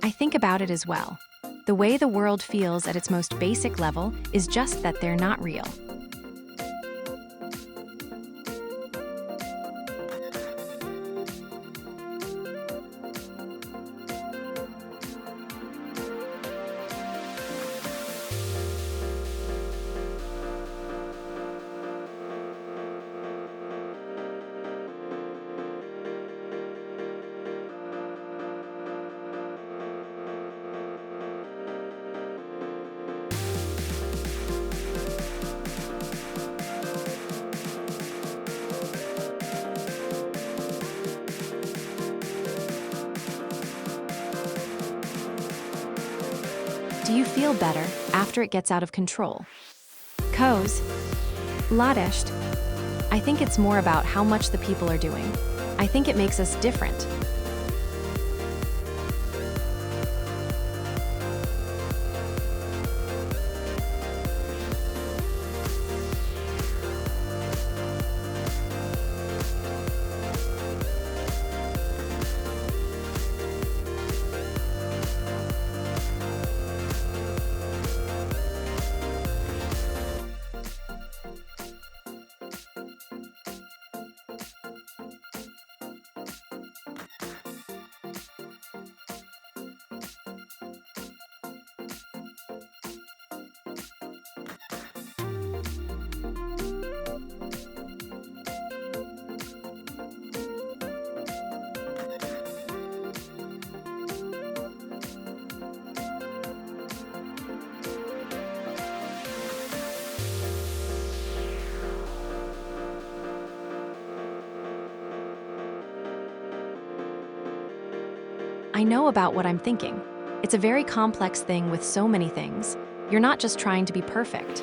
I think about it as well. The way the world feels at its most basic level is just that they're not real. Do you feel better after it gets out of control? Coz, Ladest. I think it's more about how much the people are doing. I think it makes us different. I know about what I'm thinking. It's a very complex thing with so many things. You're not just trying to be perfect.